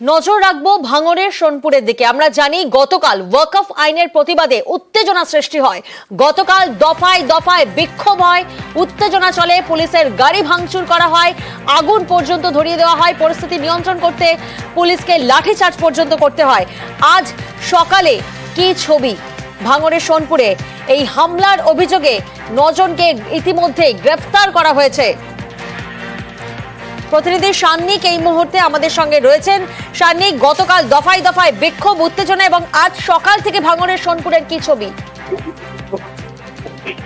নজর রাখবো ভাঙড়ের সোনপুরের দিকে। আমরা জানি গতকাল ওয়াকফ আইনের প্রতিবাদে উত্তেজনা সৃষ্টি হয়। গতকাল দফায় দফায় বিক্ষোভ হয়, উত্তেজনা চলে, পুলিশের গাড়ি ভাঙচুর করা হয়, আগুন পর্যন্ত ধরিয়ে দেওয়া হয়। পরিস্থিতি নিয়ন্ত্রণ করতে পুলিশকে লাঠিচার্জ পর্যন্ত করতে হয়। আজ সকালে কি ছবি ভাঙড়ের সোনপুরে এই হামলার অভিযোগে 9 জনকে ইতিমধ্যে গ্রেফতার করা হয়েছে। প্রতিনিধি সান্নিক এই মুহূর্তে আমাদের সঙ্গে রয়েছেন। সান্নিক, গতকাল দফায় দফায় বিক্ষোভ, উত্তেজনা এবং আজ সকাল থেকে ভাঙড়ের সোনপুরের কি ছবি?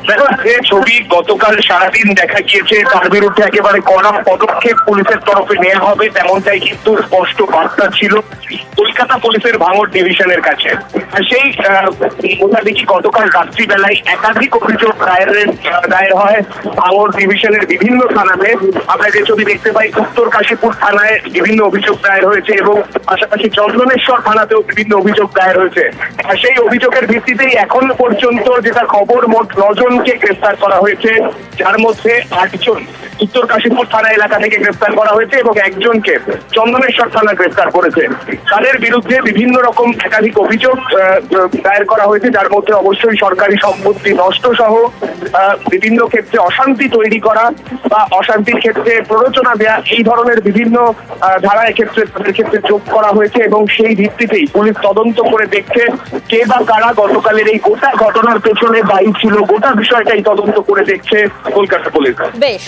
দেখো, যে ছবি গতকাল সারাদিন দেখা গিয়েছে তার বিরুদ্ধে একেবারে কড়া পদক্ষেপ পুলিশের তরফে নেওয়া হবে, তেমনটাই কিন্তু স্পষ্ট বার্তা ছিল কলকাতা পুলিশের ভাঙড় ডিভিশনের কাছে। আর সেই মোতাবেকই গতকাল রাত্রিবেলায় একাধিক অভিযোগ দায়ের হয় ভাঙড় ডিভিশনের বিভিন্ন থানাতে। আমরা যে ছবি দেখতে পাই, উত্তর কাশীপুর থানায় বিভিন্ন অভিযোগ দায়ের হয়েছে এবং পাশাপাশি চন্দনেশ্বর থানাতেও বিভিন্ন অভিযোগ দায়ের হয়েছে। আর সেই অভিযোগের ভিত্তিতেই এখন পর্যন্ত যেটা খবর, মোট 9 জনকে গ্রেফতার করা হয়েছে, যার মধ্যে 8 জন উত্তর কাশীপুর থানা এলাকা থেকে গ্রেফতার করা হয়েছে এবং একজনকে চন্দনেশ্বর থানা গ্রেফতার করেছে। তাদের বিরুদ্ধে বিভিন্ন রকম একাধিক অভিযোগ দায়ের করা হয়েছে, যার মধ্যে অবশ্যই সরকারি সম্পত্তি নষ্ট সহ বিভিন্ন ক্ষেত্রে অশান্তি তৈরি করা বা অশান্তির ক্ষেত্রে প্ররোচনা দেয়া, এই ধরনের বিভিন্ন ধারা এক্ষেত্রে তাদের ক্ষেত্রে যোগ করা হয়েছে এবং সেই ভিত্তিতেই পুলিশ তদন্ত করে দেখছে কে বা কারা গতকালের এই গোটা ঘটনার পেছনে দায়ী ছিল। গোটা বিষয়টাই তদন্ত করে দেখছে কলকাতা পুলিশ। বেশ।